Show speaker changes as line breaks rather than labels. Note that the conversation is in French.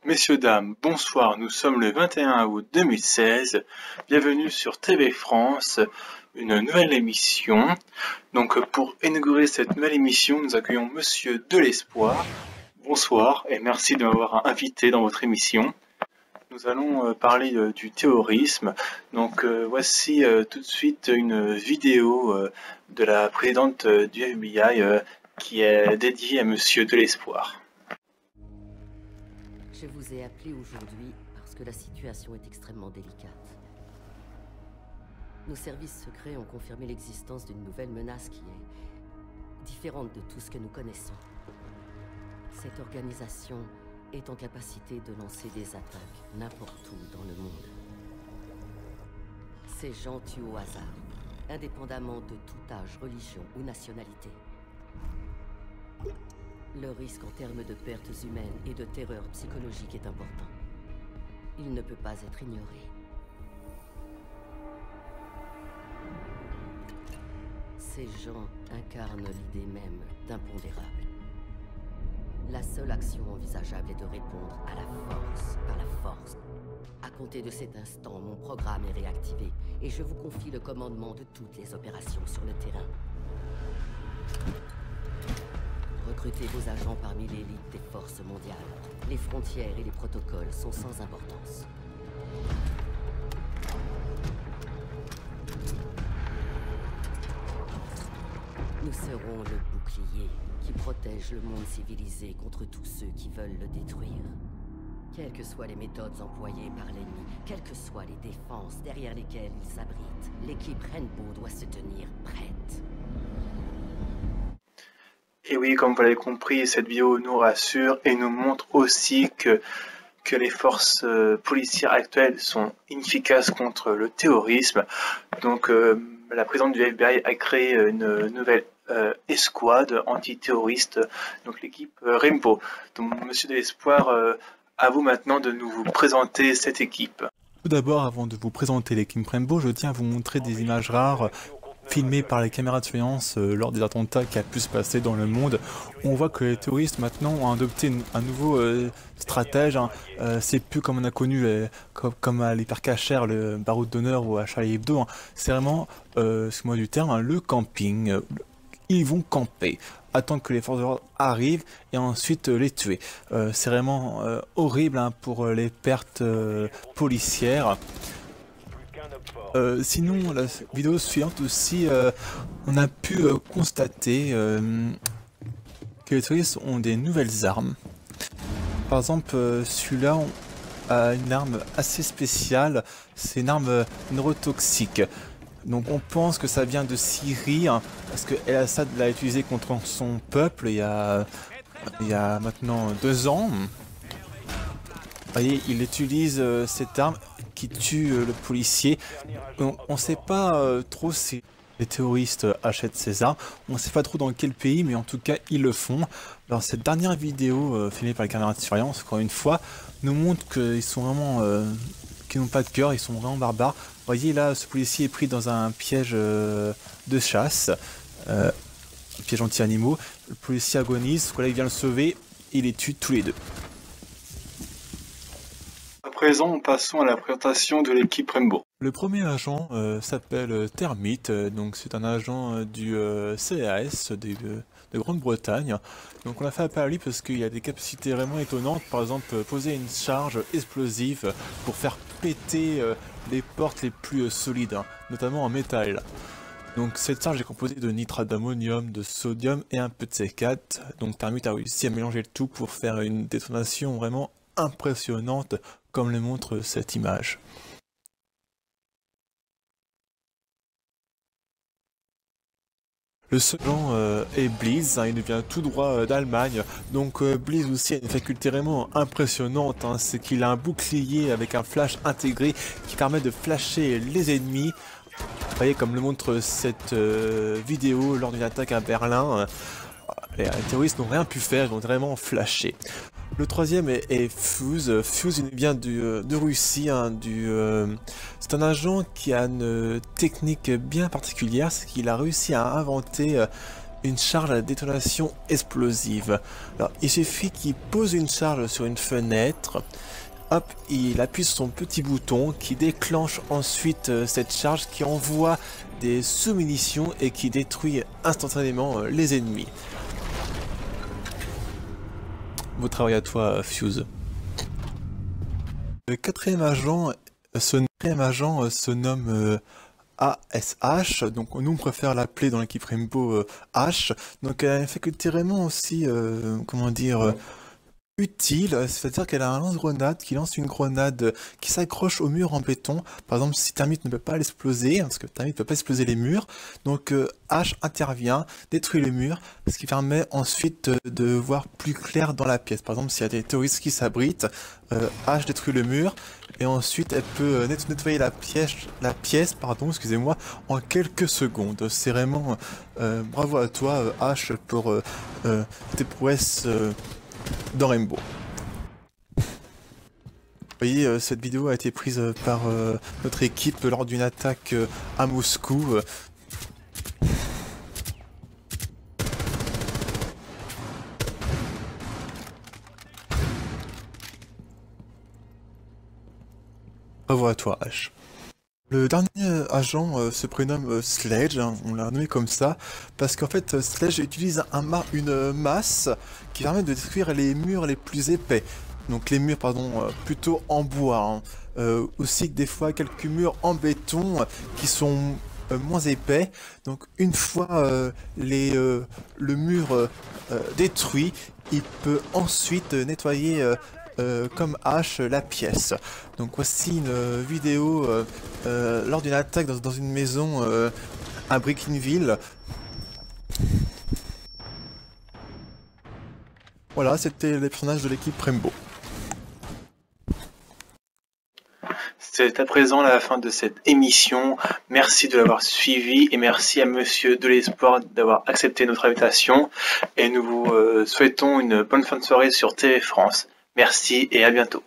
Messieurs, dames, bonsoir, nous sommes le 21 août 2016, bienvenue sur TV France, une nouvelle émission. Donc pour inaugurer cette nouvelle émission, nous accueillons Monsieur de l'Espoir. Bonsoir et merci de m'avoir invité dans votre émission. Nous allons parler du terrorisme. Donc voici tout de suite une vidéo de la présidente du FBI qui est dédiée à Monsieur de l'Espoir.
Je vous ai appelé aujourd'hui parce que la situation est extrêmement délicate. Nos services secrets ont confirmé l'existence d'une nouvelle menace qui est différente de tout ce que nous connaissons. Cette organisation est en capacité de lancer des attaques n'importe où dans le monde. Ces gens tuent au hasard, indépendamment de tout âge, religion ou nationalité. Le risque en termes de pertes humaines et de terreur psychologique est important. Il ne peut pas être ignoré. Ces gens incarnent l'idée même d'impondérable. La seule action envisageable est de répondre à la force par la force. À compter de cet instant, mon programme est réactivé et je vous confie le commandement de toutes les opérations sur le terrain. Recrutez vos agents parmi l'élite des forces mondiales. Les frontières et les protocoles sont sans importance. Nous serons le bouclier qui protège le monde civilisé contre tous ceux qui veulent le détruire. Quelles que soient les méthodes employées par l'ennemi, quelles que soient les défenses derrière lesquelles il s'abrite, l'équipe Rainbow doit se tenir prête.
Et oui, comme vous l'avez compris, cette vidéo nous rassure et nous montre aussi que les forces policières actuelles sont inefficaces contre le terrorisme. Donc la présidente du FBI a créé une nouvelle escouade antiterroriste, donc l'équipe Rainbow. Donc Monsieur de l'Espoir, à vous maintenant de nous présenter cette équipe.
Tout d'abord, avant de vous présenter l'équipe Rainbow, je tiens à vous montrer des images rares filmées par les caméras de surveillance lors des attentats qui a pu se passer dans le monde. On voit que les terroristes maintenant ont adopté un nouveau stratège. C'est plus comme on a connu comme à l'hypercacher, le baroud d'honneur ou à Charlie Hebdo. C'est vraiment, excuse-moi du terme, le camping. Ils vont camper, attendre que les forces de l'ordre arrivent et ensuite les tuer. C'est vraiment horrible pour les pertes policières. Sinon, la vidéo suivante aussi, on a pu constater que les terroristes ont des nouvelles armes. Par exemple, celui-là a une arme assez spéciale, c'est une arme neurotoxique. Donc on pense que ça vient de Syrie, parce que El Assad l'a utilisé contre son peuple il y a maintenant 2 ans. Vous voyez, il utilise cette arme qui tue le policier. On ne sait pas trop si les terroristes achètent ces armes. On ne sait pas trop dans quel pays, mais en tout cas, ils le font. Alors cette dernière vidéo filmée par les caméras de surveillance, encore une fois, nous montre qu'ils sont vraiment... qu'ils n'ont pas de cœur, ils sont vraiment barbares. Vous voyez là, ce policier est pris dans un piège de chasse, un piège anti-animaux. Le policier agonise, ce collègue vient le sauver, et il les tue tous les deux.
À présent, passons à la présentation de l'équipe Rainbow.
Le premier agent s'appelle Termite, donc c'est un agent du CAS de Grande-Bretagne. Donc on a fait appel à lui parce qu'il a des capacités vraiment étonnantes, par exemple poser une charge explosive pour faire péter les portes les plus solides, notamment en métal. Donc cette charge est composée de nitrate d'ammonium, de sodium et un peu de C4. Donc Termite a réussi à mélanger le tout pour faire une détonation vraiment impressionnante, comme le montre cette image. Le second est Blizz, il vient tout droit d'Allemagne. Donc Blizz aussi a une faculté vraiment impressionnante, c'est qu'il a un bouclier avec un flash intégré qui permet de flasher les ennemis. Vous voyez, comme le montre cette vidéo lors d'une attaque à Berlin, les terroristes n'ont rien pu faire, ils ont vraiment flashé. Le troisième est Fuse. Fuse, il vient de Russie. C'est un agent qui a une technique bien particulière, c'est qu'il a réussi à inventer une charge à détonation explosive. Alors, il suffit qu'il pose une charge sur une fenêtre. Hop, il appuie sur son petit bouton qui déclenche ensuite cette charge qui envoie des sous-munitions et qui détruit instantanément les ennemis. Beau travail à toi, Fuse. Le quatrième agent se nomme ASH, donc nous on préfère l'appeler dans l'équipe Rainbow H. Donc elle a une faculté vraiment aussi, comment dire, utile, c'est-à-dire qu'elle a un lance-grenade qui lance une grenade qui s'accroche au mur en béton. Par exemple, si Termite ne peut pas l'exploser, parce que Termite ne peut pas exploser les murs, donc H intervient, détruit le mur, ce qui permet ensuite de voir plus clair dans la pièce. Par exemple, s'il y a des terroristes qui s'abritent, H détruit le mur, et ensuite elle peut nettoyer la pièce, excusez-moi, en quelques secondes. C'est vraiment bravo à toi, H, pour tes prouesses dans Rainbow. Vous voyez, cette vidéo a été prise par notre équipe lors d'une attaque à Moscou. Bravo à toi, H. Le dernier agent se prénomme Sledge, hein, on l'a nommé comme ça, parce qu'en fait Sledge utilise une masse qui permet de détruire les murs les plus épais. Donc les murs, plutôt en bois, hein. Aussi que des fois quelques murs en béton qui sont moins épais. Donc une fois le mur détruit, il peut ensuite nettoyer comme H la pièce. Donc voici une vidéo lors d'une attaque dans une maison à Bricklynville. Voilà, c'était les personnages de l'équipe Rainbow.
C'est à présent la fin de cette émission. Merci de l'avoir suivi et merci à Monsieur de l'Espoir d'avoir accepté notre invitation. Et nous vous souhaitons une bonne fin de soirée sur TV France. Merci et à bientôt.